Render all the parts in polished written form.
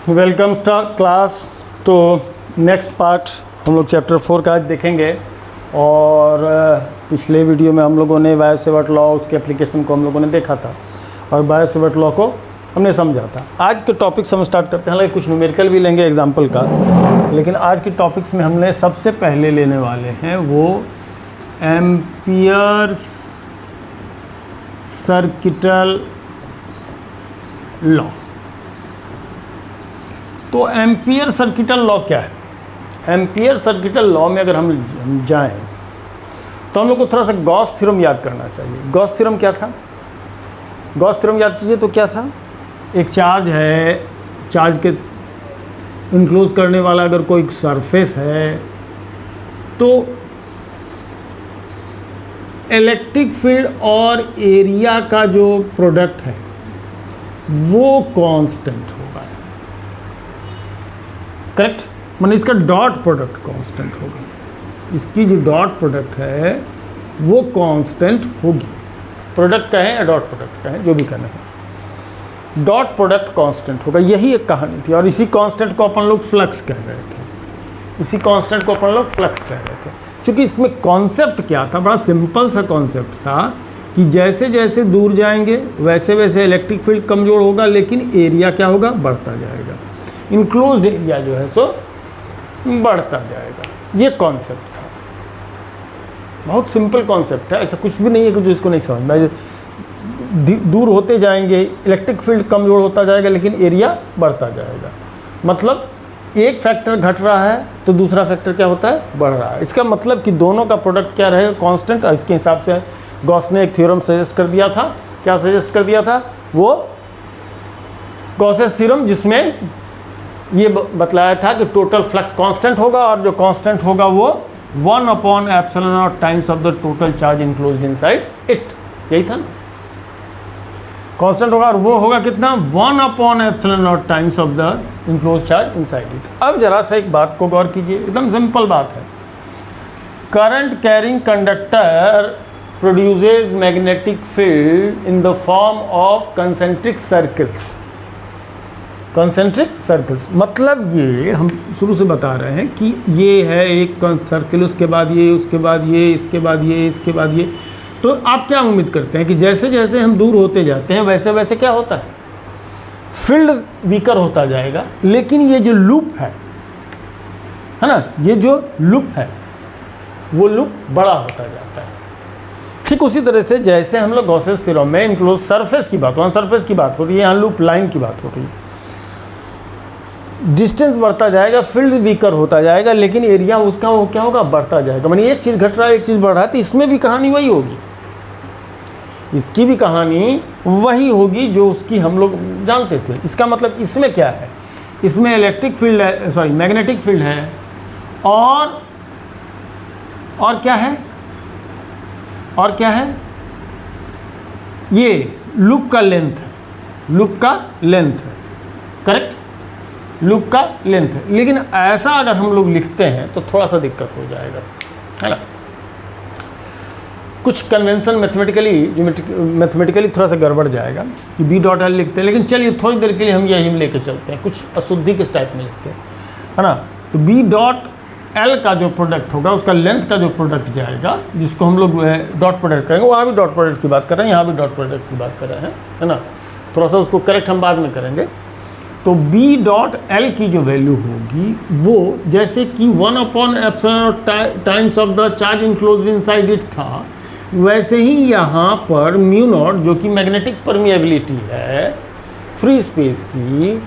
Welcome class. तो next part हम लोग चैप्टर 4 का आज देखेंगे। और पिछले वीडियो में हम लोगों ने बायो-सेवर्ट लॉ, उसके एप्लीकेशन को हम लोगों ने देखा था और बायो-सेवर्ट लॉ को हमने समझा था। आज के टॉपिक्स हम स्टार्ट करते हैं। हालांकि कुछ न्यूमेरिकल भी लेंगे एग्जाम्पल का, लेकिन आज के टॉपिक्स में हमने सबसे पहले लेने वाले हैं वो एम्पियर्स सर्किटल लॉ। तो एम्पियर सर्किटल लॉ क्या है? एम्पियर सर्किटल लॉ में अगर हम जाएं तो हम लोग को थोड़ा सा गॉस थ्योरम याद करना चाहिए। गॉस थ्योरम क्या था? गॉस थ्योरम याद कीजिए तो क्या था? एक चार्ज है, चार्ज के इनक्लोज करने वाला अगर कोई सरफेस है तो इलेक्ट्रिक फील्ड और एरिया का जो प्रोडक्ट है वो कांस्टेंट होगा। करेक्ट? माने इसका डॉट प्रोडक्ट कांस्टेंट होगा। इसकी जो डॉट प्रोडक्ट है वो कांस्टेंट होगी। प्रोडक्ट का है या डॉट प्रोडक्ट का है, जो भी कहना है, डॉट प्रोडक्ट कांस्टेंट होगा। यही एक कहानी थी। और इसी कांस्टेंट को अपन लोग फ्लक्स कह रहे थे। इसी कांस्टेंट को अपन लोग फ्लक्स कह रहे थे। क्योंकि इसमें कॉन्सेप्ट क्या था? बड़ा सिंपल सा कॉन्सेप्ट था कि जैसे जैसे दूर जाएंगे वैसे वैसे इलेक्ट्रिक फील्ड कमज़ोर होगा, लेकिन एरिया क्या होगा? बढ़ता जाएगा। इनक्लोज्ड एरिया जो है सो बढ़ता जाएगा। ये कॉन्सेप्ट था। बहुत सिंपल कॉन्सेप्ट है। ऐसा कुछ भी नहीं है कि जो इसको नहीं समझ में। दूर होते जाएंगे, इलेक्ट्रिक फील्ड कमज़ोर होता जाएगा, लेकिन एरिया बढ़ता जाएगा। मतलब एक फैक्टर घट रहा है तो दूसरा फैक्टर क्या होता है? बढ़ रहा है। इसका मतलब कि दोनों का प्रोडक्ट क्या रहेगा? कांस्टेंट। और इसके हिसाब से गॉस ने एक थ्योरम सजेस्ट कर दिया था। क्या सजेस्ट कर दिया था? वो गॉसेस थ्योरम, जिसमें ये बतलाया था कि टोटल फ्लक्स कांस्टेंट होगा और जो कांस्टेंट होगा वो 1/ε0 times of the total charge enclosed inside it. यही था ना? कांस्टेंट होगा और वो होगा कितना? 1/ε0 times of the enclosed charge inside it. अब जरा सा एक बात को गौर कीजिए, एकदम सिंपल बात है। Current carrying conductor produces magnetic field in the form of concentric circles. Concentric circles मतलब ये हम शुरू से बता रहे हैं कि ये है एक सर्कल, उसके बाद ये, उसके बाद ये, इसके बाद ये, इसके बाद ये। तो आप क्या उम्मीद करते हैं कि जैसे जैसे हम दूर होते जाते हैं वैसे वैसे क्या होता है? फील्ड वीकर होता जाएगा। लेकिन ये जो लूप है ना, ये जो लूप है वो लूप बड़ा होता जाता है। ठीक उसी तरह से जैसे हम लोग गॉसेस थ्योरम में इनक्लोज सरफेस की बात, वहाँ सरफेस की बात हो रही है, यहाँ लूप लाइन की बात हो रही है। डिस्टेंस बढ़ता जाएगा, फील्ड वीकर होता जाएगा, लेकिन एरिया उसका वो क्या होगा? बढ़ता जाएगा। माने एक चीज़ घट रहा है, एक चीज़ बढ़ रहा है। तो इसमें भी कहानी वही होगी, इसकी भी कहानी वही होगी जो उसकी हम लोग जानते थे। इसका मतलब इसमें क्या है? इसमें इलेक्ट्रिक फील्ड है, सॉरी मैग्नेटिक फील्ड है, और क्या है? और क्या है? ये लूप का लेंथ है। लूप का लेंथ है। करेक्ट? लूप का लेंथ है। लेकिन ऐसा अगर हम लोग लिखते हैं तो थोड़ा सा दिक्कत हो जाएगा, है ना? कुछ कन्वेंशन मैथमेटिकली थोड़ा सा गड़बड़ जाएगा कि बी डॉट एल लिखते हैं। लेकिन चलिए थोड़ी देर के लिए हम यही लेके चलते हैं, कुछ अशुद्धि किस टाइप में लिखते हैं, है ना? तो बी डॉट एल का जो प्रोडक्ट होगा, उसका लेंथ का जो प्रोडक्ट जाएगा, जिसको हम लोग डॉट प्रोडक्ट करेंगे, वहाँ भी डॉट प्रोडक्ट की बात कर रहे हैं, यहाँ भी डॉट प्रोडक्ट की बात कर रहे हैं, है ना? थोड़ा सा उसको करेक्ट हम बाद में करेंगे। तो बी डॉट एल की जो वैल्यू होगी वो जैसे कि 1/ε times of the charge enclosed inside it था, वैसे ही यहाँ पर म्यू नॉट, जो कि मैग्नेटिक परमिएबिलिटी है फ्री स्पेस की,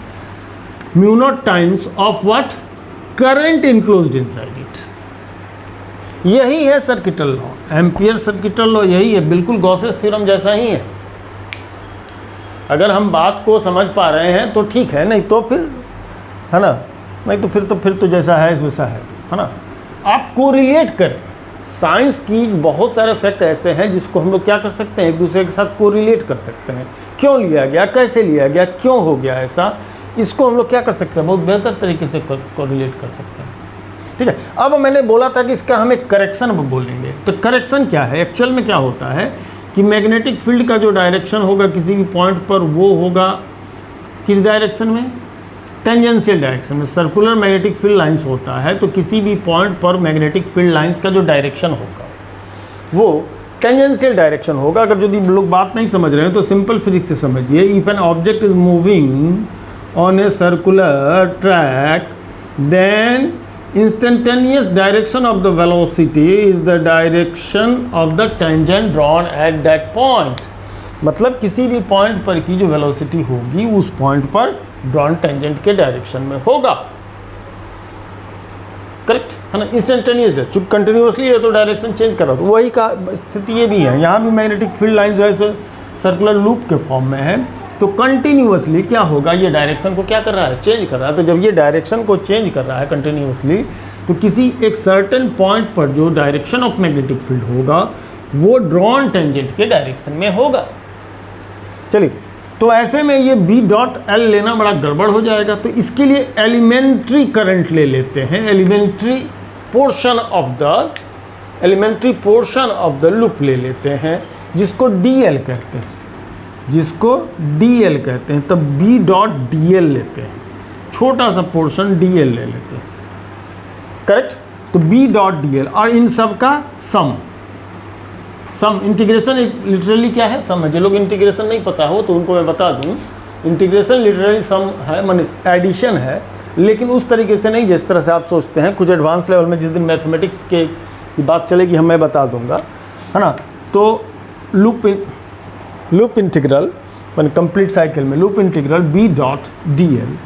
mu naught times of what? Current enclosed inside it. यही है circuital law. Ampere circuital law यही है, बिल्कुल गॉसेस थ्योरम जैसा ही है। अगर हम बात को समझ पा रहे हैं तो ठीक है, नहीं तो फिर, है ना, नहीं तो फिर तो जैसा है वैसा है ना? आप कोरिलेट करें। साइंस की बहुत सारे फैक्ट ऐसे हैं जिसको हम लोग क्या कर सकते हैं? एक दूसरे के साथ कोरिलेट कर सकते हैं। क्यों लिया गया, कैसे लिया गया, क्यों हो गया ऐसा, इसको हम लोग क्या कर सकते हैं? बहुत बेहतर तरीके से कोरिलेट कर सकते हैं। ठीक है? अब मैंने बोला था कि इसका हम एक करेक्शन बोलेंगे। तो करेक्शन क्या है? एक्चुअल में क्या होता है कि मैग्नेटिक फील्ड का जो डायरेक्शन होगा किसी भी पॉइंट पर, वो होगा किस डायरेक्शन में? टेंजेंशियल डायरेक्शन में सर्कुलर मैग्नेटिक फील्ड लाइंस होता है तो किसी भी पॉइंट पर मैग्नेटिक फील्ड लाइंस का जो डायरेक्शन होगा वो टेंजेंशियल डायरेक्शन होगा। अगर यदि लोग बात नहीं समझ रहे हैं तो सिंपल फिजिक्स से समझिए। If an object is moving on a circular track then instantaneous direction of the velocity is the direction of the tangent drawn at that point। मतलब किसी भी पॉइंट पर की जो वेलोसिटी होगी उस पॉइंट पर ड्रॉन टेंजेंट के डायरेक्शन में होगा। करेक्ट है ना, इंस्टेंटेनियस है, चूंकि कंटिन्यूसली है तो डायरेक्शन चेंज कर रहा था। वही का स्थिति ये भी है, यहाँ भी मैग्नेटिक फील्ड लाइन जो है सर्कुलर लूप के फॉर्म में है तो कंटिन्यूसली क्या होगा, ये डायरेक्शन को क्या कर रहा है, चेंज कर रहा है। तो जब ये डायरेक्शन को चेंज कर रहा है कंटिन्यूसली तो किसी एक सर्टेन पॉइंट पर जो डायरेक्शन ऑफ मैग्नेटिक फील्ड होगा वो ड्रॉन टेंजेंट के डायरेक्शन में होगा। चलिए, तो ऐसे में ये बी डॉट एल लेना बड़ा गड़बड़ हो जाएगा। तो इसके लिए एलिमेंट्री करंट ले लेते हैं, elementary portion of the loop ले लेते हैं जिसको डी एल कहते हैं, तब बी डॉट डी एल लेते हैं, छोटा सा पोर्शन डी एल ले लेते हैं। करेक्ट, तो बी डॉट डी एल और इन सब का सम इंटीग्रेशन लिटरली क्या है, सम है। जो लोग इंटीग्रेशन नहीं पता हो तो उनको मैं बता दूं, इंटीग्रेशन लिटरली सम है, मान एडिशन है, लेकिन उस तरीके से नहीं जिस तरह से आप सोचते हैं। कुछ एडवांस लेवल में जिस दिन मैथमेटिक्स की बात चलेगी हम मैं बता दूंगा, है ना। तो लूप इंटीग्रल मान कंप्लीट साइकिल में loop integral B dot D L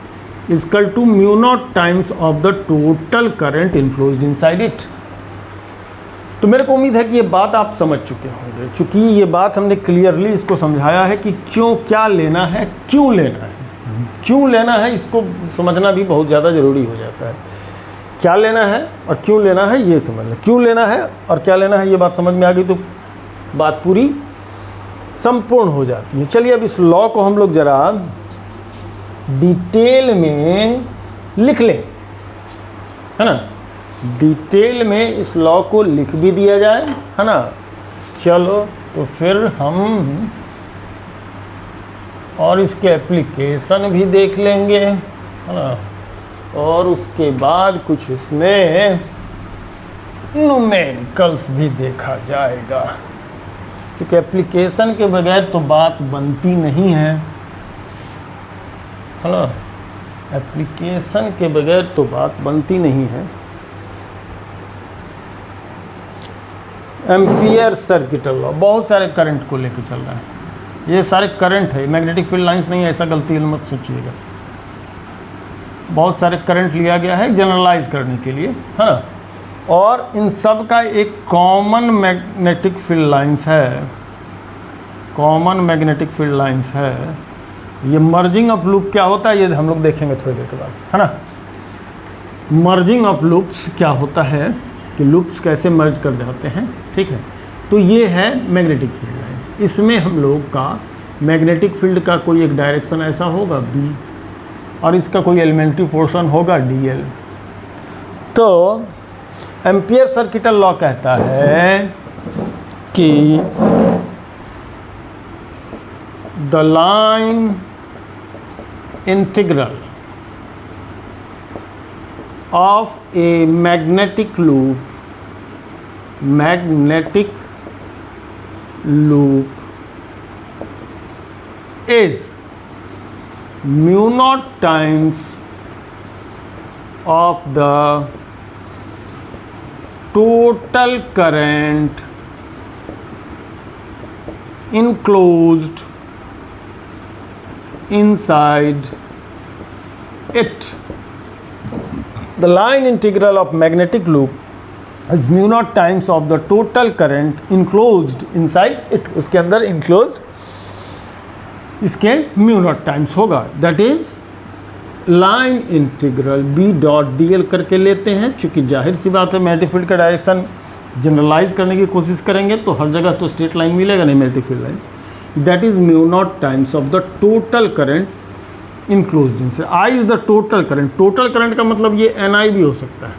is equal to mu naught times of the total current enclosed inside it. तो मेरे को उम्मीद है कि ये बात आप समझ चुके होंगे, चूँकि ये बात हमने क्लियरली इसको समझाया है कि क्या लेना है, क्यों लेना है, इसको समझना भी बहुत ज़्यादा ज़रूरी हो जाता है। क्या लेना है और क्यों लेना है ये समझना, क्यों लेना है और क्या लेना है ये बात समझ में आ गई तो बात पूरी संपूर्ण हो जाती है। चलिए अब इस लॉ को हम लोग ज़रा डिटेल में लिख लें, है ना। डिटेल में इस लॉ को लिख भी दिया जाए, है ना। चलो तो फिर हम और इसके एप्लीकेशन भी देख लेंगे, है ना, और उसके बाद कुछ इसमें न्यूमेरिकल्स भी देखा जाएगा, क्योंकि एप्लीकेशन के बगैर तो बात बनती नहीं है ना। एप्लीकेशन के बगैर तो बात बनती नहीं है। एम्पियर सर्किट लॉ बहुत सारे करंट को लेकर चल रहा है, ये सारे करंट है, मैग्नेटिक फील्ड लाइंस नहीं है, ऐसा गलती मत सोचिएगा। बहुत सारे करंट लिया गया है जनरलाइज करने के लिए, है ना। और इन सब का एक कॉमन मैग्नेटिक फील्ड लाइंस है, ये मर्जिंग ऑफ लूप क्या होता है ये हम लोग देखेंगे थोड़ी देर के बाद, है ना। मर्जिंग ऑफ लूप्स क्या होता है कि लूप्स कैसे मर्ज कर जाते हैं, ठीक है। तो ये है मैग्नेटिक फील्ड लाइंस, इसमें हम लोग का मैग्नेटिक फील्ड का कोई एक डायरेक्शन ऐसा होगा बी और इसका कोई एलिमेंट्री पोर्शन होगा डी एल। तो एम्पियर सर्किटल लॉ कहता है कि the line integral of a magnetic loop is mu naught times of the total current enclosed inside it. The line integral of magnetic loop is mu naught times of the total current enclosed inside it. उसके अंदर enclosed इसके mu naught times होगा, that is line integral B dot D L करके लेते हैं। चूँकि जाहिर सी बात है मैग्नेटिक फील्ड का डायरेक्शन जनरलाइज करने की कोशिश करेंगे तो हर जगह तो स्ट्रेट लाइन मिलेगा नहीं magnetic field lines, that is mu naught times of the total current enclosed inside. I is the total current, total current का मतलब ये एन आई भी हो सकता है,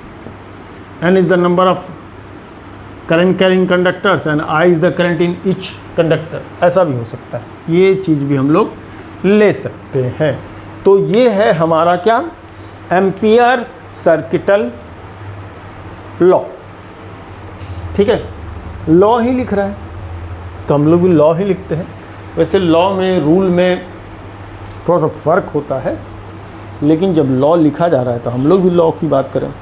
N is the number of current carrying conductors and I is the current in each conductor, ऐसा भी हो सकता है, ये चीज़ भी हम लोग ले सकते हैं। तो ये है हमारा क्या, एम्पियर सर्किटल लॉ। ठीक है, लॉ ही लिख रहा है तो हम लोग भी लॉ ही लिखते हैं। वैसे लॉ में, रूल में थोड़ा सा फ़र्क होता है, लेकिन जब लॉ लिखा जा रहा है तो हम लोग भी लॉ की बात करें,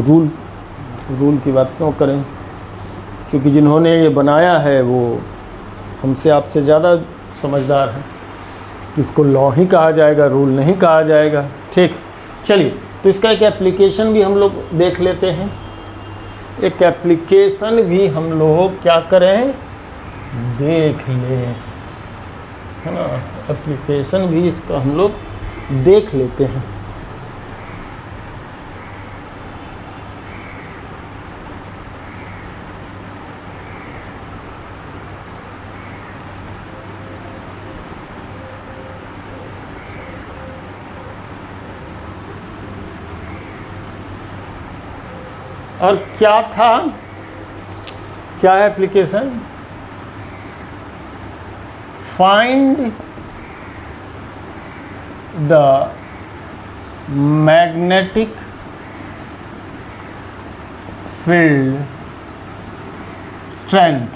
रूल की बात क्यों करें? क्योंकि जिन्होंने ये बनाया है वो हमसे आपसे ज़्यादा समझदार हैं। इसको लॉ ही कहा जाएगा, रूल नहीं कहा जाएगा। ठीक, चलिए, तो इसका एक एप्लीकेशन भी हम लोग देख लेते हैं। एक एप्लीकेशन भी हम लोग क्या करें, देख लें, है ना। एप्लीकेशन भी इसका हम लोग देख लेते हैं। और क्या था, क्या है application? Find the magnetic field strength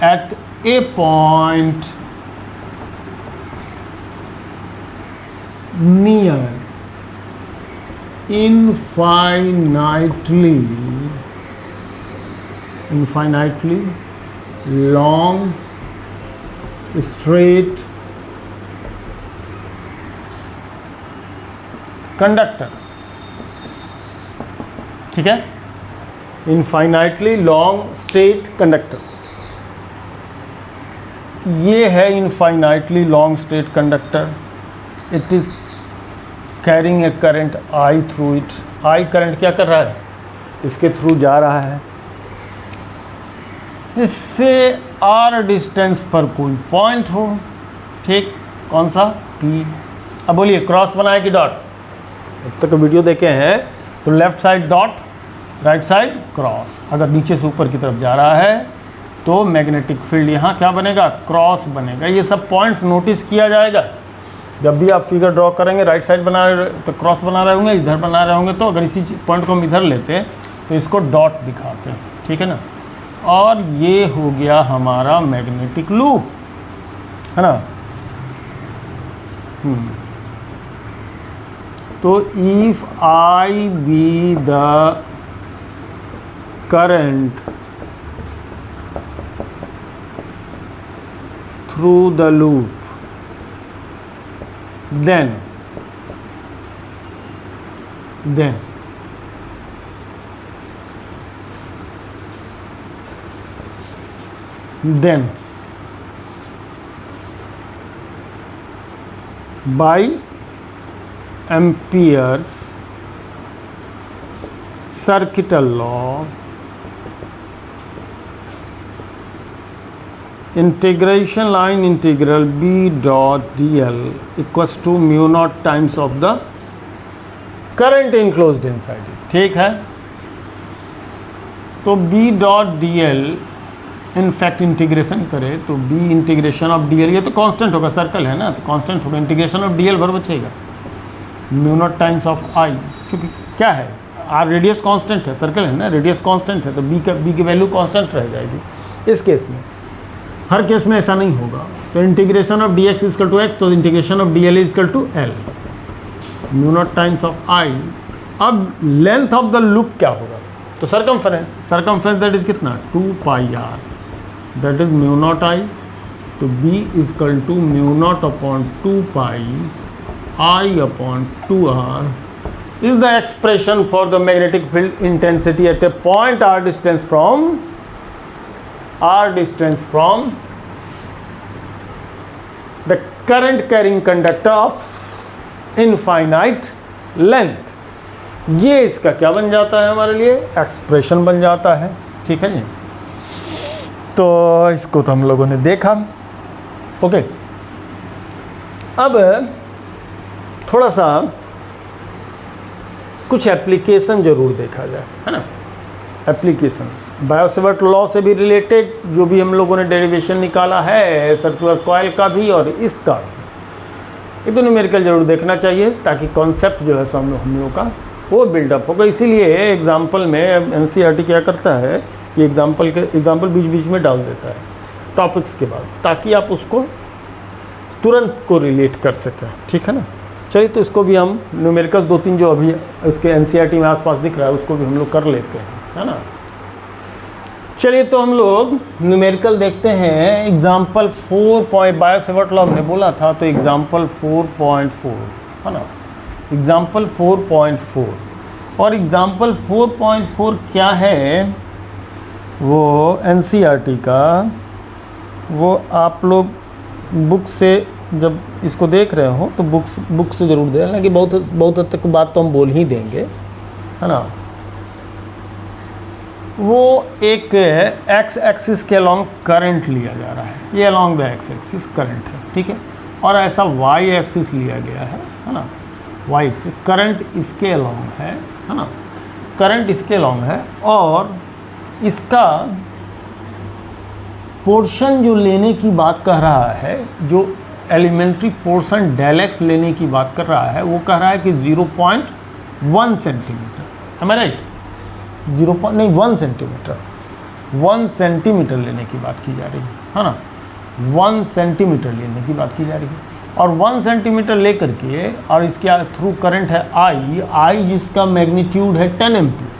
eight a point near infinitely long straight conductor। ठीक है, infinitely long straight conductor, ये है infinitely long straight conductor। it is carrying a current I through it. I current क्या कर रहा है, इसके through जा रहा है। इससे आर डिस्टेंस पर कोई पॉइंट हो, ठीक, कौन सा, पी। अब बोलिए क्रॉस बनाए कि डॉट? अब तक वीडियो देखे हैं तो left side dot, right side cross. अगर नीचे से ऊपर की तरफ जा रहा है तो मैग्नेटिक फील्ड यहाँ क्या बनेगा, क्रॉस बनेगा। ये सब पॉइंट नोटिस किया जाएगा जब भी आप फिगर ड्रॉ करेंगे। राइट साइड बना रहे तो क्रॉस बना रहे होंगे, इधर बना रहे होंगे, तो अगर इसी पॉइंट को हम इधर लेते हैं तो इसको डॉट दिखाते हैं, ठीक है ना। और ये हो गया हमारा मैग्नेटिक लूप, है ना। तो if I be the current through the loop, then by Ampere's circuital law, integration line integral b dot dl equals to mu naught times of the current enclosed inside it। ठीक है, तो b dot dl in fact integration करे तो b integration of dl, ये तो constant होगा, circle है ना, तो कांस्टेंट होगा। इंटीग्रेशन ऑफ dl भर बचेगा mu naught times of i, चूँकि क्या है, आर रेडियस कांस्टेंट है, सर्कल है ना, रेडियस कांस्टेंट है, तो b की वैल्यू कांस्टेंट रह जाएगी। इस केस में, हर केस में ऐसा नहीं होगा। तो integration of dx equal to x, तो integration of dl equal to l, mu naught times of i। अब लेंथ ऑफ द लूप क्या होगा, तो सरकमफ्रेंस दैट इज कितना, 2 pi r, that is mu naught i। तो b equal to mu naught upon 2 pi i upon 2r is the expression for the magnetic field intensity at a point r distance from the current carrying conductor of infinite length। ये इसका क्या बन जाता है हमारे लिए, expression बन जाता है, ठीक है जी। तो इसको तो हम लोगों ने देखा, ओके। अब थोड़ा सा कुछ एप्लीकेशन जरूर देखा जाए, है ना। एप्लीकेशन बायो-सेवर्ट लॉ से भी रिलेटेड जो भी हम लोगों ने डेरिवेशन निकाला है सर्कुलर कॉइल का भी और इसका भी, ये तो न्यूमेरिकल जरूर देखना चाहिए ताकि कॉन्सेप्ट जो है सो हम लोग का वो बिल्डअप होगा। इसीलिए एग्जाम्पल में एनसीईआरटी क्या करता है, ये एग्जाम्पल बीच बीच में डाल देता है टॉपिक्स के बाद, ताकि आप उसको तुरंत को रिलेट कर सकें, ठीक है ना। चलिए तो इसको भी हम न्यूमेरिकल 2-3 जो अभी इसके एनसीईआरटी में आसपास दिख रहा है उसको भी हम लोग कर लेते हैं, है ना। चलिए तो हम लोग न्यूमेरिकल देखते हैं। एग्जाम्पल 4 बायो-सेवर्ट लॉ हमने बोला था, तो एग्जाम्पल 4.4 है ना, एग्जाम्पल 4.4। और एग्जाम्पल 4.4 क्या है वो एनसीईआरटी का, वो आप लोग बुक से जब इसको देख रहे हो तो बुक से ज़रूर दें, हालांकि बहुत हद तक बात तो हम बोल ही देंगे, है ना। वो एक एक्स एक्सिस के अलॉन्ग करंट लिया जा रहा है, ये along the x axis current है, ठीक है। और ऐसा वाई एक्सिस लिया गया है ना, वाई एक्सिस करंट इसके अलॉन्ग है ना, करंट इसके अलॉन्ग है। और इसका पोर्शन जो लेने की बात कर रहा है, जो एलिमेंट्री पोर्शन डेल एक्स लेने की बात कर रहा है, वो कह रहा है कि 0.1 सेंटीमीटर, है राइट, 1 सेंटीमीटर, 1 सेंटीमीटर लेने की बात की जा रही है ना, 1 सेंटीमीटर लेने की बात की जा रही है। और 1 सेंटीमीटर लेकर के और इसके थ्रू करंट है आई जिसका मैग्नीट्यूड है 10 एम्पियर,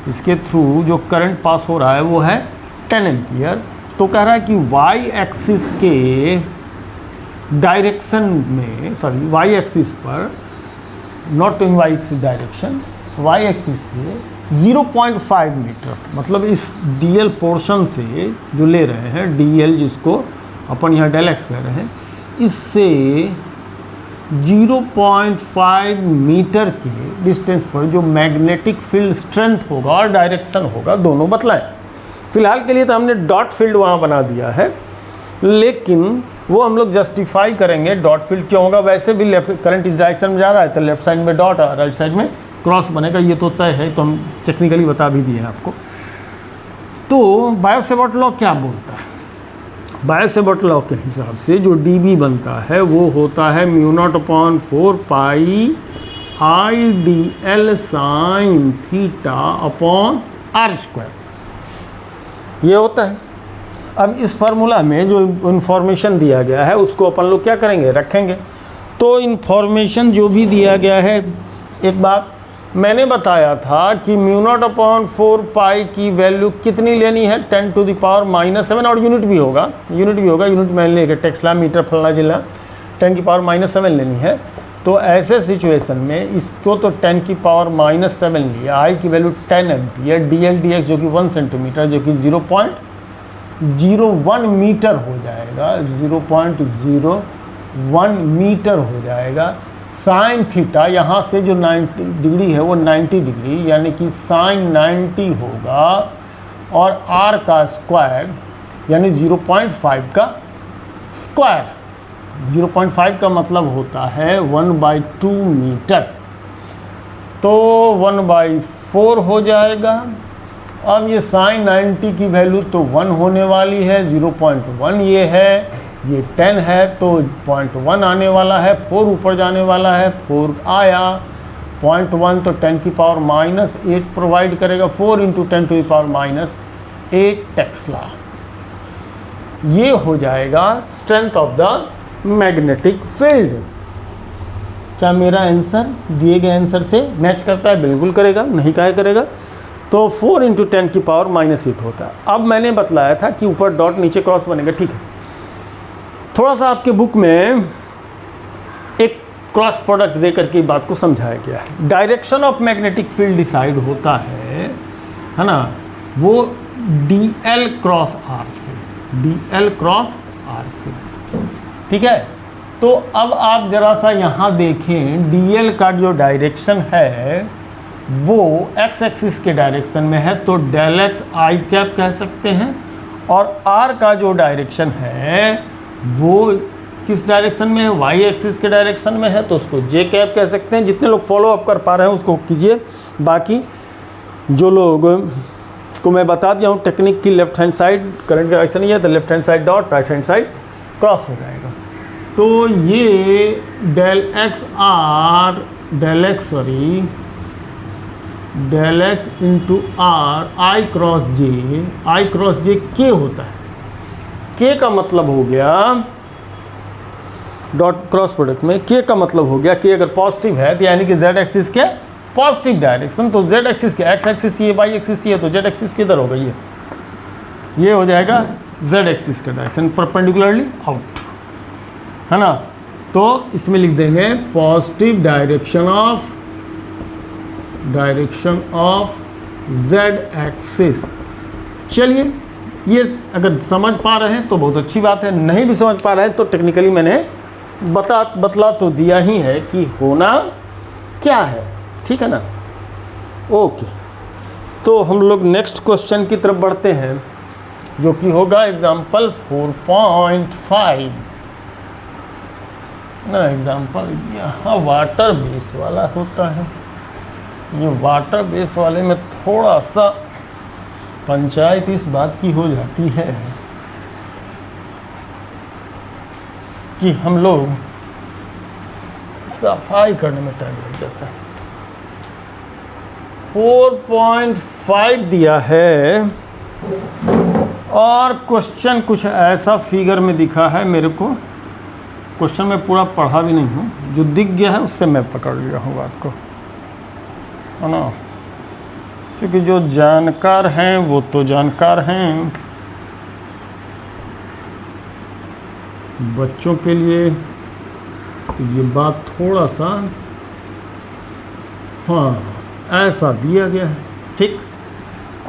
इसके थ्रू जो करंट पास हो रहा है वो है 10 एम्पियर। तो कह रहा है कि वाई एक्सिस के डायरेक्शन में, सॉरी वाई एक्सिस पर, not in Y axis direction, Y axis से 0.5 मीटर, मतलब इस डीएल पोर्शन से जो ले रहे हैं, डीएल जिसको अपन यहाँ डेल एक्स कह रहे हैं, इससे 0.5 मीटर के डिस्टेंस पर जो मैग्नेटिक फील्ड स्ट्रेंथ होगा और डायरेक्शन होगा, दोनों बतलाएं। फिलहाल के लिए तो हमने डॉट फील्ड वहाँ बना दिया है, लेकिन वो हम लोग जस्टिफाई करेंगे डॉट फील्ड क्यों होगा। वैसे भी लेफ्ट करंट इस डायरेक्शन में जा रहा है तो लेफ्ट साइड में डॉट और राइट साइड में क्रॉस बनेगा, ये तो तय है, तो हम टेक्निकली बता भी दिए हैं आपको। तो बायो-सेवर्ट लॉ क्या बोलता है, बायो-सेवर्ट लॉ के हिसाब से जो डीबी बनता है वो होता है μ0/4 pi I d l sine theta upon r square, ये होता है। अब इस फार्मूला में जो इन्फॉर्मेशन दिया गया है उसको अपन लोग क्या करेंगे, रखेंगे। तो इन्फॉर्मेशन जो भी दिया गया है, एक बात मैंने बताया था कि μ0/4 पाई की वैल्यू कितनी लेनी है, 10⁻⁻7, और यूनिट भी होगा, यूनिट मैंने लेकर टेक्सला मीटर फलना जिला 10⁻7 लेनी है। तो ऐसे सिचुएशन में इसको तो 10⁻7 लिया, आई की value 10 ampere, D L D x जो कि 1 सेंटीमीटर, जो कि 0.01 मीटर हो जाएगा, 0.01 मीटर हो जाएगा। साइन थीटा यहाँ से जो 90 डिग्री है वो 90 डिग्री, यानी कि साइन 90 होगा, और आर का स्क्वायर यानी 0.5 का स्क्वायर, 0.5 का मतलब होता है 1/2 मीटर, तो 1/4 हो जाएगा। अब ये साइन 90 की वैल्यू तो 1 होने वाली है, 0.1 ये है, ये 10 है तो 0.1 आने वाला है, 4 ऊपर जाने वाला है, 4 आया, 0.1 तो 10⁻⁻8 प्रोवाइड करेगा, 4 × 10⁻⁸ टेस्ला। ये हो जाएगा strength of the magnetic field. क्या मेरा आंसर दिए गए आंसर से मैच करता है? बिल्कुल करेगा, नहीं काहे करेगा। तो 4 × 10⁻⁸ होता है। अब मैंने बतलाया था कि ऊपर डॉट नीचे क्रॉस बनेगा, ठीक है। थोड़ा सा आपके बुक में एक क्रॉस प्रोडक्ट दे करके बात को समझाया गया है। Direction of magnetic field decide होता है ना, वो DL क्रॉस R से, DL क्रॉस R से, ठीक है। तो अब आप जरा सा यहाँ देखें, DL का जो डायरेक्शन है वो x एक्सिस के डायरेक्शन में है, तो डेल एक्स आई कैप कह सकते हैं, और R का जो डायरेक्शन है वो किस डायरेक्शन में है, y एक्सिस के डायरेक्शन में है, तो उसको j कैप कह सकते हैं। जितने लोग फॉलो अप कर पा रहे हैं उसको कीजिए, बाकी जो लोग को मैं बता दिया हूँ टेक्निक की। लेफ्ट हैंड साइड करंट का डायरेक्शन ये है तो left hand side dot, right hand side cross हो जाएगा। तो ये del x into r i cross j के होता है। के का मतलब हो गया डॉट क्रॉस प्रोडक्ट में के का मतलब हो गया कि अगर पॉजिटिव है तो यानी कि जेड एक्सिस के पॉजिटिव डायरेक्शन, तो जेड एक्सिस के एक्स एक्सिस ये, वाई एक्सिस ये, तो जेड एक्सिस किधर होगा ये हो जाएगा जेड एक्सिस का डायरेक्शन परपेंडिकुलरली आउट, है ना। तो इसमें लिख देंगे positive direction of Z axis. चलिए, ये अगर समझ पा रहे हैं तो बहुत अच्छी बात है, नहीं भी समझ पा रहे हैं तो टेक्निकली मैंने बतला तो दिया ही है कि होना क्या है, ठीक है ना। ओके, तो हम लोग नेक्स्ट क्वेश्चन की तरफ बढ़ते हैं, जो कि होगा एग्जाम्पल 4.5 ना। एग्जाम्पल यहाँ वाटर बेस वाला होता है। ये वाटर बेस वाले में थोड़ा सा पंचायत इस बात की हो जाती है कि हम लोग सफाई करने में टाइम लग जाता है। 4.5 दिया है और क्वेश्चन कुछ ऐसा फिगर में दिखा है मेरे को। क्वेश्चन में पूरा पढ़ा भी नहीं हूँ, जो दिख गया है उससे मैं पकड़ लिया हूँ बात को, है ना। क्योंकि जो जानकार हैं वो तो जानकार हैं, बच्चों के लिए तो ये बात थोड़ा सा ऐसा दिया गया है, ठीक।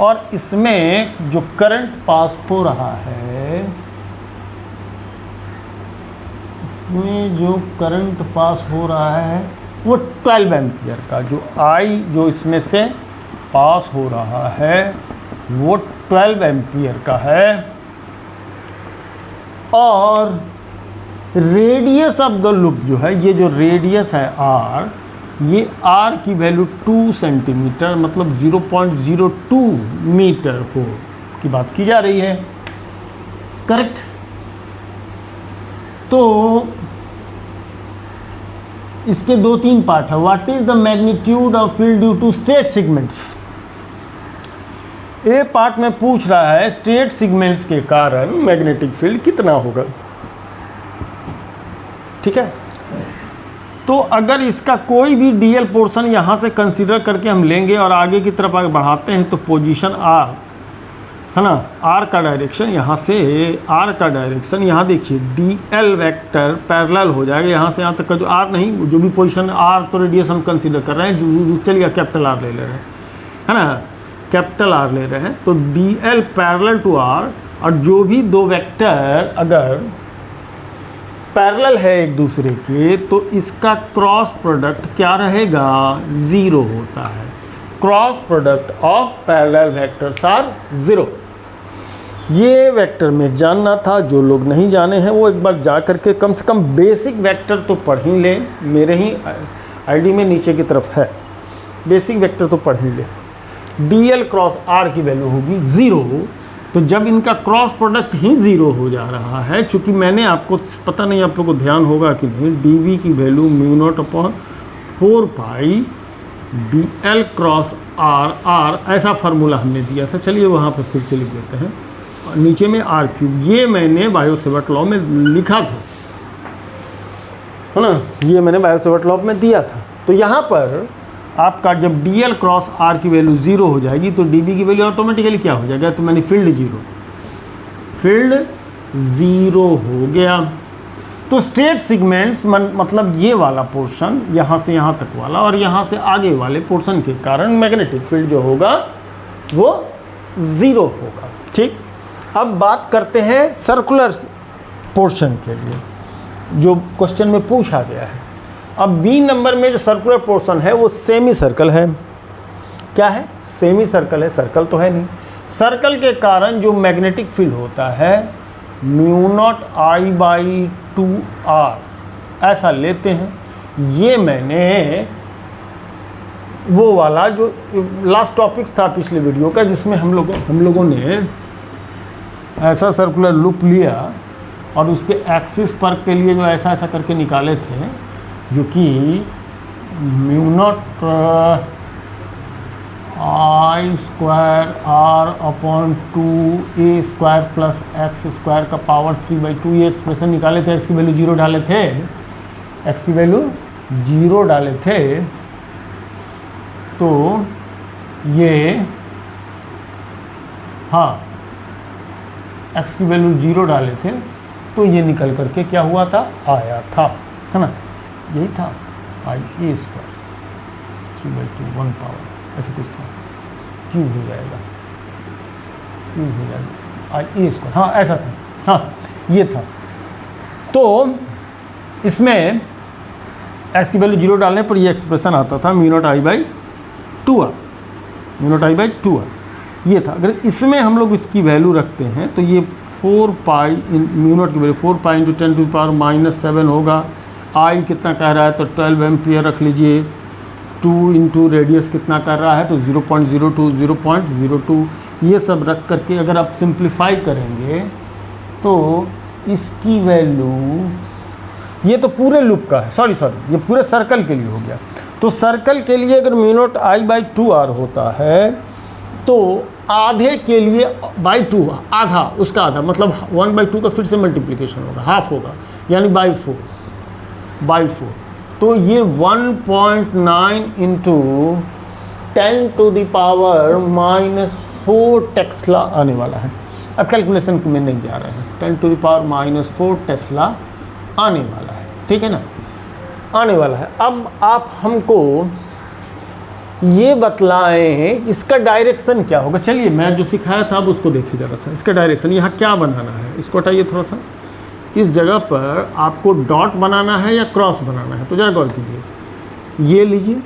और इसमें जो करंट पास हो रहा है, इसमें जो करंट पास हो रहा है वो 12 एम्पियर का, जो आई जो इसमें से पास हो रहा है वो 12 एम्पियर का है। और रेडियस ऑफ द लूप जो है, ये जो रेडियस है आर, ये आर की वैल्यू 2 सेंटीमीटर मतलब 0.02 मीटर हो की बात की जा रही है, करेक्ट। तो इसके 2-3 पार्ट है। What is the magnitude of field due to straight segments. A part में पूछ रहा है स्ट्रेट सेगमेंट्स के कारण मैग्नेटिक फील्ड कितना होगा, ठीक है। तो अगर इसका कोई भी डीएल पोर्शन यहाँ से कंसीडर करके हम लेंगे और आगे की तरफ आगे बढ़ाते हैं तो पोजीशन आर, है ना, आर का डायरेक्शन यहाँ से, आर का डायरेक्शन यहाँ देखिए डीएल वेक्टर पैरेलल हो जाएगा यहाँ से यहाँ तक का, जो आर नहीं, जो भी पोजीशन आर तो रेडियस हम कंसीडर कर रहे हैं, चलिए कैपिटल आर ले रहे हैं, है ना, कैपिटल आर ले रहे हैं। तो डीएल पैरेलल टू आर, और जो भी दो वेक्टर अगर पैरेलल है एक दूसरे के तो इसका क्रॉस प्रोडक्ट क्या रहेगा, 0 होता है। Cross product of parallel vectors are 0। ये वेक्टर में जानना था, जो लोग नहीं जाने हैं वो एक बार जा करके कम से कम बेसिक वेक्टर तो पढ़ ही लें, मेरे ही आईडी में नीचे की तरफ है, बेसिक वेक्टर तो पढ़ ही लें। डीएल क्रॉस आर की वैल्यू होगी 0, तो जब इनका क्रॉस प्रोडक्ट ही 0 हो जा रहा है, चूँकि मैंने आपको, पता नहीं आप लोगों को ध्यान होगा कि नहीं, डीवी की value μ0/4 pi d l cross r ऐसा फार्मूला हमने दिया था। चलिए वहाँ पर फिर से लिख देते हैं, नीचे में r3, ये मैंने बायो-सेवर्ट लॉ में लिखा था, है ना, ये मैंने बायो-सेवर्ट लॉ में दिया था। तो यहाँ पर आपका जब डीएल क्रॉस आर की वैल्यू 0 हो जाएगी तो डीबी की वैल्यू ऑटोमेटिकली क्या हो जाएगा, तो मैंने फील्ड 0 हो गया। तो स्ट्रेट सेगमेंट्स मतलब ये वाला पोर्शन, यहाँ से यहाँ तक वाला और यहाँ से आगे वाले पोर्शन के कारण मैग्नेटिक फील्ड जो होगा वो 0 होगा, ठीक। अब बात करते हैं सर्कुलर पोर्शन के लिए, जो क्वेश्चन में पूछा गया है। अब बी नंबर में जो सर्कुलर पोर्शन है वो सेमी सर्कल है। क्या है, सेमी सर्कल है, सर्कल तो है नहीं। सर्कल के कारण जो मैग्नेटिक फील्ड होता है μ0I/2R ऐसा लेते हैं। ये मैंने वो वाला जो लास्ट टॉपिक्स था पिछले वीडियो का, जिसमें हम लोगों ने ऐसा सर्कुलर लूप लिया और उसके एक्सिस पर के लिए जो ऐसा ऐसा करके निकाले थे, जो कि mu naught I square R upon 2a² plus X square का पावर 3/2 ये एक्सप्रेशन निकाले थे। एक्स की वैल्यू 0 डाले थे, एक्स की वैल्यू 0 डाले थे, तो ये हाँ एक्स की वैल्यू 0 डाले थे, तो ये निकल करके क्या हुआ था, आया था, है ना, यही था i² 3/2 1 पावर ऐसे कुछ था, क्यूब हो जाएगा, i², हाँ ऐसा था, हाँ ये था। तो इसमें x की वैल्यू 0 डालने पर ये एक्सप्रेशन आता था μ0 I/2r, μ0 I/2r ये था। अगर इसमें हम लोग इसकी वैल्यू रखते हैं तो ये 4 पाई μ0 की वैल्यू 4 पाई × 10⁻⁻7 होगा। I कितना कह रहा है तो 12 एम्पियर रख लीजिए। 2 × रेडियस कितना कर रहा है तो 0.02 ये सब रख करके अगर आप सिंप्लीफाई करेंगे तो इसकी वैल्यू, ये तो पूरे लूप का है, सॉरी ये पूरे सर्कल के लिए हो गया। तो सर्कल के लिए अगर μ0 I/2r होता है तो आधे के लिए /2, आधा, उसका आधा मतलब 1/2 का फिर से मल्टीप्लिकेशन होगा, हाफ होगा, यानी बाई 4। तो ये 1.9 × 10⁻⁻4 टेस्ला आने वाला है। अब कैलकुलेशन में नहीं जा रहे हैं, 10⁻⁻4 टेस्ला आने वाला है, ठीक है ना, आने वाला है। अब आप हमको ये बतलाएं इसका डायरेक्शन क्या होगा। चलिए मैं जो सिखाया था अब उसको देखिए ज़रा सा, इसका डायरेक्शन यहाँ क्या बनाना है, इसको हटाइए थोड़ा सा। इस जगह पर आपको डॉट बनाना है या क्रॉस बनाना है, तो ज़रा गौर कीजिए। ये लीजिए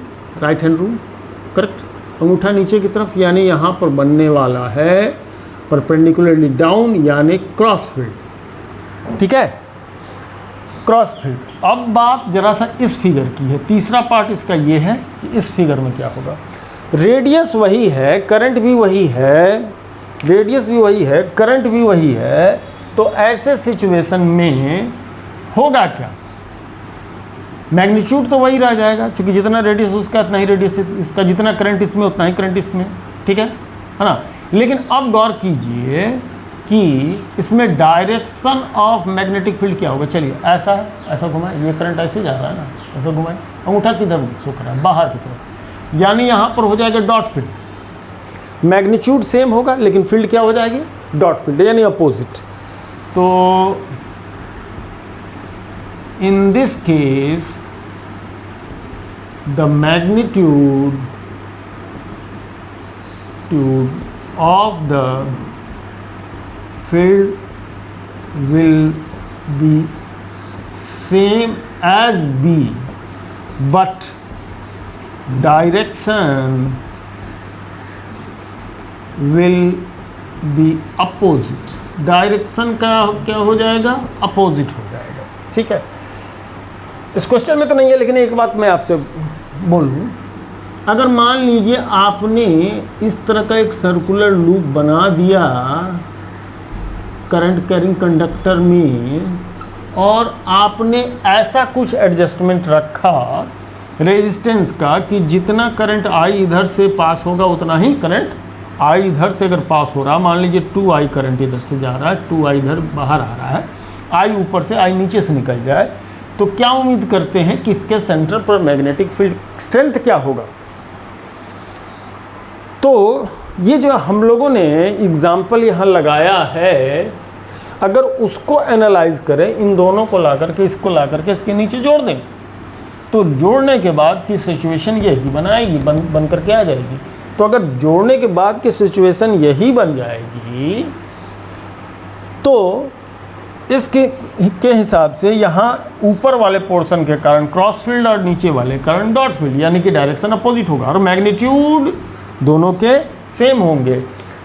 राइट हैंड रूल, करेक्ट, अंगूठा नीचे की तरफ, यानी यहाँ पर बनने वाला है परपेंडिकुलरली डाउन, यानी क्रॉस फील्ड, ठीक है, क्रॉस फील्ड। अब बात जरा सा इस फिगर की है, तीसरा पार्ट इसका ये है कि इस फिगर में क्या होगा। रेडियस वही है, करंट भी वही है, रेडियस भी वही है, करंट भी वही है, तो ऐसे सिचुएशन में होगा क्या, मैग्नीट्यूड तो वही रह जाएगा, क्योंकि जितना रेडियस उसका उतना ही रेडियस इसका, जितना करंट इसमें उतना ही करंट इसमें, ठीक है ना। लेकिन अब गौर कीजिए कि इसमें डायरेक्शन ऑफ मैग्नेटिक फील्ड क्या होगा। चलिए ऐसा है, ऐसा घुमाए, ये करंट ऐसे जा रहा है ना, ऐसा घुमाए, अंगूठा किधर शो कर रहा है, बाहर की तरफ, यानी यहाँ पर हो जाएगा डॉट फील्ड। मैग्नीट्यूड सेम होगा लेकिन फील्ड क्या हो जाएगी, डॉट फील्ड, यानी अपोजिट। तो in this case the magnitude of the field will be same as B, but direction will be opposite। Direction का क्या हो जाएगा, अपोजिट हो जाएगा, ठीक है। इस क्वेश्चन में तो नहीं है, लेकिन एक बात मैं आपसे बोलूँ, अगर मान लीजिए आपने इस तरह का एक सर्कुलर लूप बना दिया करंट कैरिंग कंडक्टर में, और आपने ऐसा कुछ एडजस्टमेंट रखा रेजिस्टेंस का कि जितना करंट आई इधर से पास होगा उतना ही करंट आई इधर से अगर पास हो रहा, मान लीजिए 2I करंट इधर से जा रहा है, 2I इधर बाहर आ रहा है, आई ऊपर से आई नीचे से निकल जाए, तो क्या उम्मीद करते हैं कि इसके सेंटर पर मैग्नेटिक फील्ड स्ट्रेंथ क्या होगा। तो ये जो हम लोगों ने एग्जाम्पल यहाँ लगाया है, अगर उसको एनालाइज करें, इन दोनों को ला करके, इसको ला करके इसके नीचे जोड़ दें, तो जोड़ने के बाद की सिचुएशन यही बनाएगी, बन करके आ जाएगी। तो अगर जोड़ने के बाद की सिचुएशन यही बन जाएगी, तो इसके हिसाब से यहाँ ऊपर वाले पोर्शन के कारण क्रॉस फील्ड और नीचे वाले कारण डॉट फील्ड, यानी कि डायरेक्शन अपोजिट होगा और मैग्नीट्यूड दोनों के सेम होंगे।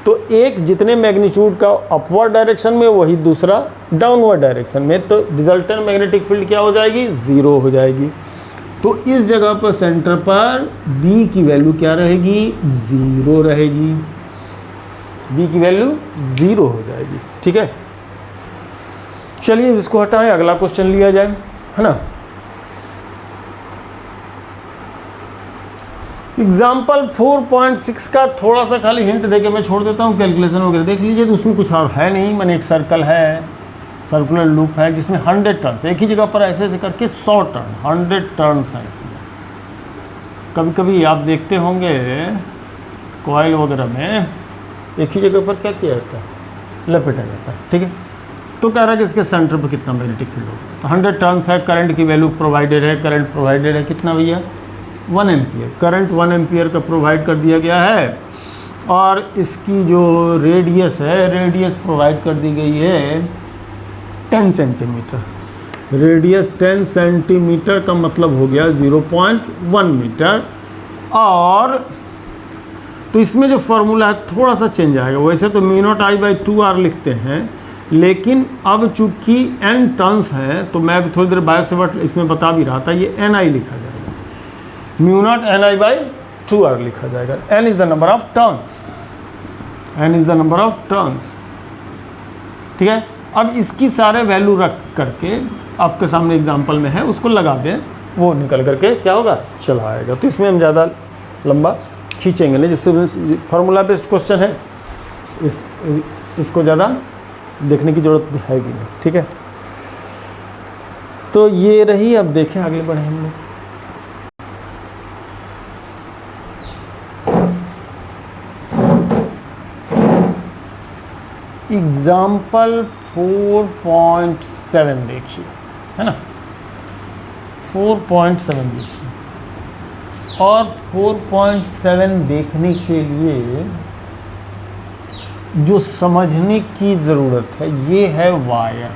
तो एक जितने मैग्नीट्यूड का अपवर्ड डायरेक्शन में, वही दूसरा डाउनवर्ड डायरेक्शन में, तो रिजल्टेंट मैग्नेटिक फील्ड क्या हो जाएगी, 0 हो जाएगी। तो इस जगह पर सेंटर पर b की वैल्यू क्या रहेगी, 0 रहेगी, b की वैल्यू 0 हो जाएगी। ठीक है, चलिए इसको हटाएं, अगला क्वेश्चन लिया जाए, है ना। एग्जाम्पल 4.6 का थोड़ा सा खाली हिंट देके मैं छोड़ देता हूँ, कैलकुलेशन वगैरह देख लीजिए। तो उसमें कुछ और है नहीं, मैंने एक सर्कल है, सर्कुलर लूप है जिसमें 100 टर्न्स, एक ही जगह पर ऐसे ऐसे करके 100 टर्न, 100 टर्न्स है इसमें। कभी कभी आप देखते होंगे कॉइल वगैरह में एक ही जगह पर क्या किया जाता है, लपेटा जाता है। ठीक है, तो कह रहा है कि इसके सेंटर पर कितना मैग्नेटिक फील्ड होगा। तो 100 टर्न्स है, करंट की वैल्यू प्रोवाइडेड है, करंट प्रोवाइडेड है कितना भैया, 1 एम्पियर, करंट 1 एम्पियर का प्रोवाइड कर दिया गया है। और इसकी जो रेडियस है, रेडियस प्रोवाइड कर दी गई है 10 सेंटीमीटर, रेडियस 10 सेंटीमीटर का मतलब हो गया 0.1 मीटर। और तो इसमें जो फॉर्मूला है थोड़ा सा चेंज आएगा, वैसे तो μ0I/2r लिखते हैं, लेकिन अब चूंकि n टर्न्स है तो मैं अभी थोड़ी देर बायो सेवर्ट इसमें बता भी रहा था, ये ni लिखा जाएगा, μ0 ni/2r लिखा जाएगा। n is the number of turns, n is the number of turns. ठीक है, अब इसकी सारे वैल्यू रख करके आपके सामने एग्जांपल में है, उसको लगा दें, वो निकल करके क्या होगा, चला आएगा। तो इसमें हम ज़्यादा लंबा खींचेंगे नहीं, जिससे फार्मूला बेस्ड क्वेश्चन है, इसको ज़्यादा देखने की ज़रूरत भी है भी नहीं। ठीक है, तो ये रही, अब देखें आगे बढ़े हम लोग। एग्जाम्पल 4.7 देखिए, है ना, 4.7 देखिए। और 4.7 देखने के लिए जो समझने की ज़रूरत है, ये है वायर,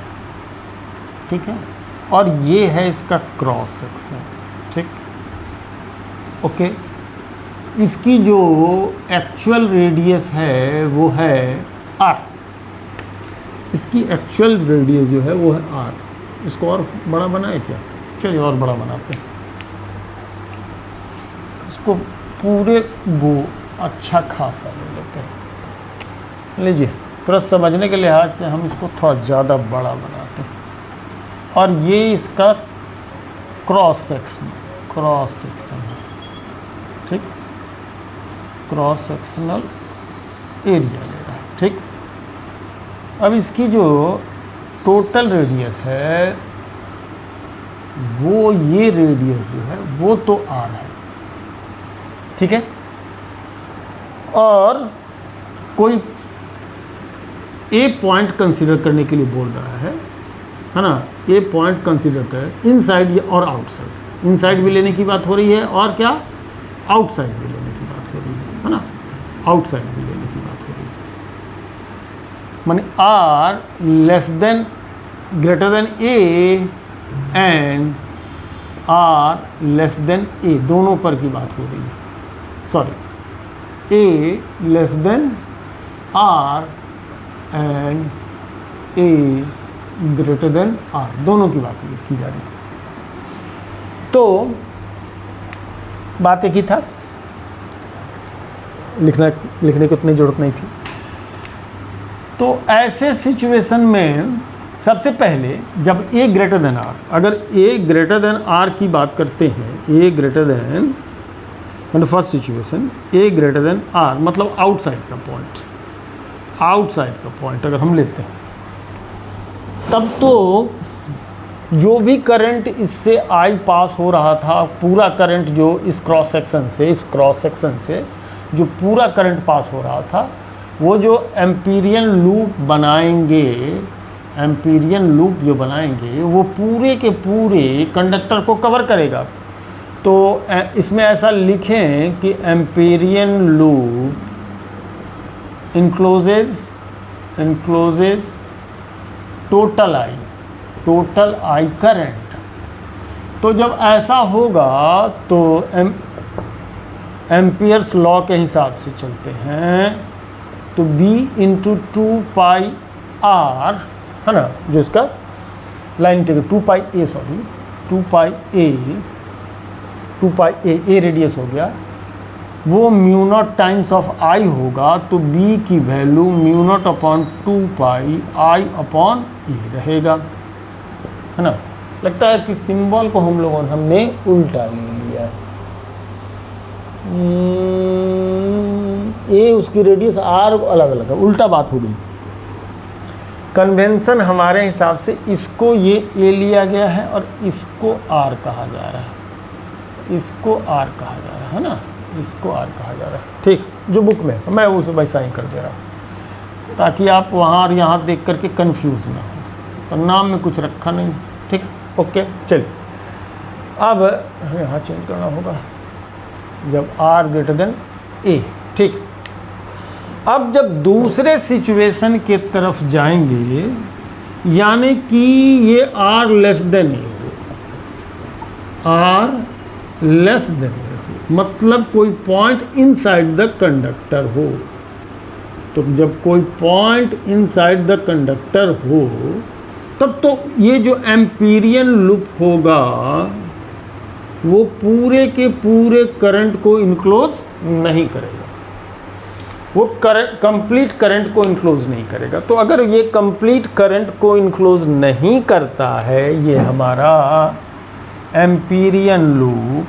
ठीक है, और ये है इसका क्रॉस सेक्शन। ठीक, ओके, इसकी जो एक्चुअल रेडियस है वो है r, इसकी एक्चुअल रेडियस जो है वो है r। इसको और बड़ा बनाए क्या, चलिए और बड़ा बनाते हैं इसको, पूरे वो अच्छा खासा ले लेते हैं। लीजिए, थोड़ा समझने के लिहाज से हम इसको थोड़ा ज़्यादा बड़ा बनाते हैं। और ये इसका क्रॉस सेक्शन है, ठीक, क्रॉस सेक्शनल एरिया ले रहा है। ठीक, अब इसकी जो टोटल रेडियस है, वो ये रेडियस जो है वो तो r है। ठीक है, और कोई ए पॉइंट कंसीडर करने के लिए बोल रहा है ना, ए पॉइंट कंसीडर कर, इनसाइड और आउटसाइड, इनसाइड भी लेने की बात हो रही है और क्या, आउटसाइड भी लेने की बात हो रही है ना, आउटसाइड भी लेने की बात हो रही है। माने r less than greater than a and r less than a, दोनों पर की बात हो रही है। Sorry, a less than r and a greater than r, दोनों की बात की जा रही है। तो बात एक ही था, लिखने की उतनी ज़रूरत नहीं थी। तो ऐसे सिचुएशन में सबसे पहले जब ए ग्रेटर देन आर, अगर ए ग्रेटर देन आर की बात करते हैं, ए ग्रेटर देन, मतलब first situation A greater than R मतलब आउटसाइड का पॉइंट, आउटसाइड का पॉइंट अगर हम लेते हैं, तब तो जो भी करंट इससे आई पास हो रहा था, पूरा करंट जो इस क्रॉस सेक्शन से जो पूरा करंट पास हो रहा था, वो जो एम्पीरियन लूप बनाएंगे, एम्पीरियन लूप जो बनाएंगे वो पूरे के पूरे कंडक्टर को कवर करेगा। तो इसमें ऐसा लिखें कि Amperian loop encloses total I current. तो जब ऐसा होगा तो एम्पियर्स लॉ के हिसाब से चलते हैं, तो B इंटू 2πr, है ना, जो इसका लाइन टेक 2πa 2 पाई ए रेडियस हो गया, वो म्यू नॉट टाइम्स ऑफ आई होगा, तो बी की value mu naught upon 2 pi आई अपॉन ए रहेगा, है ना। लगता है कि सिंबल को हमने उल्टा ले लिया। ए उसकी रेडियस आर अलग अलग है, उल्टा बात हो गई। कन्वेंशन हमारे हिसाब से इसको ये ए लिया गया है और इसको आर कहा जा रहा है, इसको आर कहा जा रहा है ना, इसको आर कहा जा रहा है। ठीक, जो बुक में मैं उस वैसा ही कर दे रहा हूँ ताकि आप वहाँ और यहाँ देख करके कंफ्यूज ना हो, तो नाम में कुछ रखा नहीं। ठीक, ओके। चलिए अब हमें यहाँ चेंज करना होगा जब आर ग्रेटर देन ए। ठीक, अब जब दूसरे सिचुएशन के तरफ जाएंगे, यानी कि ये आर लेस देन ए हो, आर लेस देन ए हो, मतलब कोई पॉइंट इनसाइड द कंडक्टर हो। तो जब कोई पॉइंट इनसाइड द कंडक्टर हो, तब तो ये जो एम्पीरियन लूप होगा वो पूरे के पूरे करंट को इनक्लोज नहीं करेगा, वो कंप्लीट करंट को इनक्लोज नहीं करेगा। तो अगर ये कंप्लीट करंट को इनक्लोज नहीं करता है ये हमारा एम्पीरियन लूप,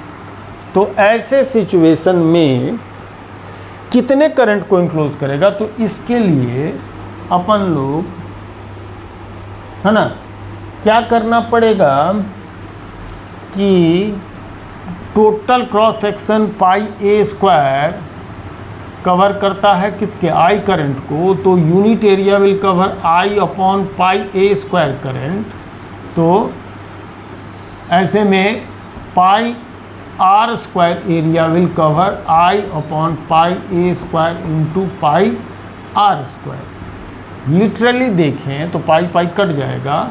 तो ऐसे सिचुएशन में कितने करंट को इनक्लोज करेगा? तो इसके लिए अपन लोग, है ना, क्या करना पड़ेगा कि total cross section pi a square cover करता है किसके? आई करंट को, तो unit area will cover I upon pi a square current. तो ऐसे में pi r square area will cover I upon pi a square into pi r square. Literally देखें तो पाई पाई कट जाएगा,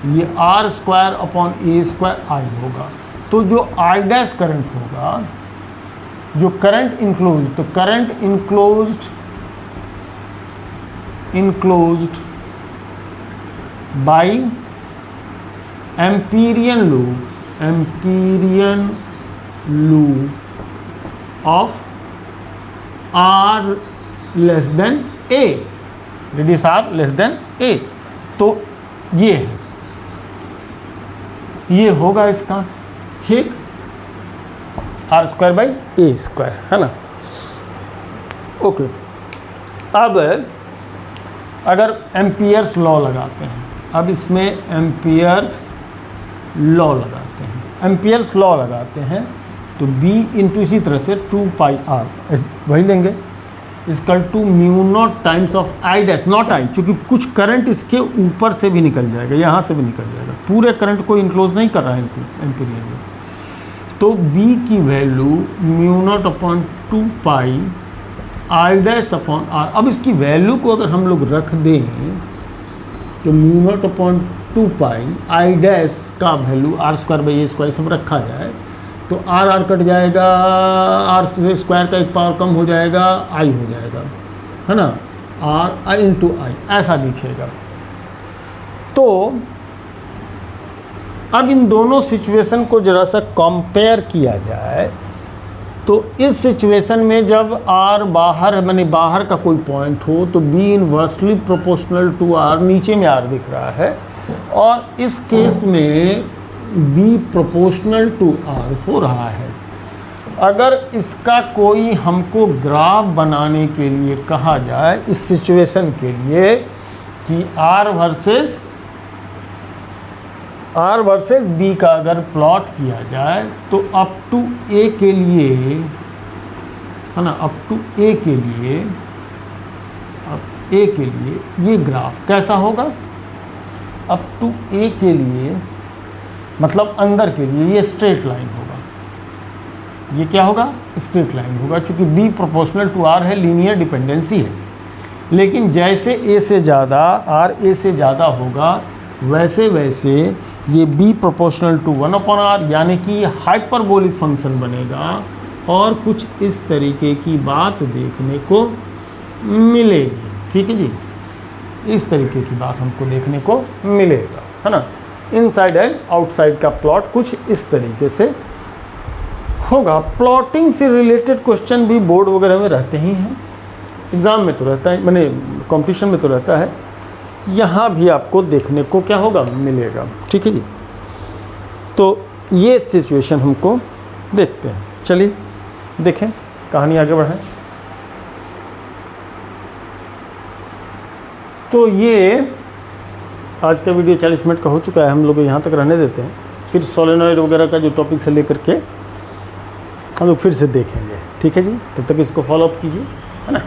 ये r square upon a square I होगा। तो जो आई डैश करंट होगा, जो करंट इंक्लोज, तो current enclosed by Amperian loop of r less than a, radius r less than a. तो ये है, ये होगा इसका, ठीक, r square by a square, है ना। ओके, अब अगर एम्पियर्स लॉ लगाते हैं, अब इसमें एम्पियर्स लॉ लगाते हैं, एम्पियर्स लॉ लगाते हैं तो B इंटू इसी तरह से 2 पाई आर वही लेंगे, is equal to mu naught times of I dash, not I, चूँकि कुछ करंट इसके ऊपर से भी निकल जाएगा, यहाँ से भी निकल जाएगा, पूरे करंट को इनक्लोज नहीं कर रहा है एम्पीरियन में। तो B की value mu naught upon 2 pi I dash upon R. अब इसकी वैल्यू को अगर हम लोग रख दें तो mu naught upon 2 pi I dash का value r square by a square सब रखा जाए तो आर आर कट जाएगा, आर स्क्वायर का एक पावर कम हो जाएगा, आई हो जाएगा, है ना, आर आई इंटू आई ऐसा दिखेगा। तो अब इन दोनों सिचुएशन को जरा सा कंपेयर किया जाए तो इस सिचुएशन में जब आर बाहर, माने बाहर का कोई पॉइंट हो तो B inversely proportional to R, नीचे में आर दिख रहा है, और इस केस में बी प्रोपोर्शनल टू आर हो रहा है। अगर इसका कोई हमको ग्राफ बनाने के लिए कहा जाए इस सिचुएशन के लिए कि आर वर्सेस बी का अगर प्लॉट किया जाए तो अप टू ए के लिए, है ना, अप टू ए के लिए ये ग्राफ कैसा होगा? अप टू ए के लिए मतलब अंदर के लिए ये स्ट्रेट लाइन होगा। ये क्या होगा? स्ट्रेट लाइन होगा, चूँकि बी प्रोपोर्शनल टू आर है, लीनियर डिपेंडेंसी है। लेकिन जैसे ए से ज़्यादा, आर ए से ज़्यादा होगा, वैसे वैसे ये B proportional to 1 upon R, यानी कि हाइपरबोलिक फंक्शन बनेगा और कुछ इस तरीके की बात देखने को मिलेगी। ठीक है जी, इस तरीके की बात हमको देखने को मिलेगा, है ना। इनसाइड एंड आउटसाइड का प्लॉट कुछ इस तरीके से होगा। प्लॉटिंग से रिलेटेड क्वेश्चन भी बोर्ड वगैरह में रहते ही हैं, एग्ज़ाम में तो रहता है, मैंने कंपटीशन में तो रहता है, यहाँ भी आपको देखने को क्या होगा, मिलेगा। ठीक है जी, तो ये सिचुएशन हमको देखते हैं। चलिए देखें, कहानी आगे बढ़ाएं। तो ये आज का वीडियो 40 मिनट का हो चुका है, हम लोग यहाँ तक रहने देते हैं, फिर सोलेनॉइड वगैरह का जो टॉपिक से लेकर के हम लोग फिर से देखेंगे। ठीक है जी, तब तक इसको फॉलो अप कीजिए, है ना।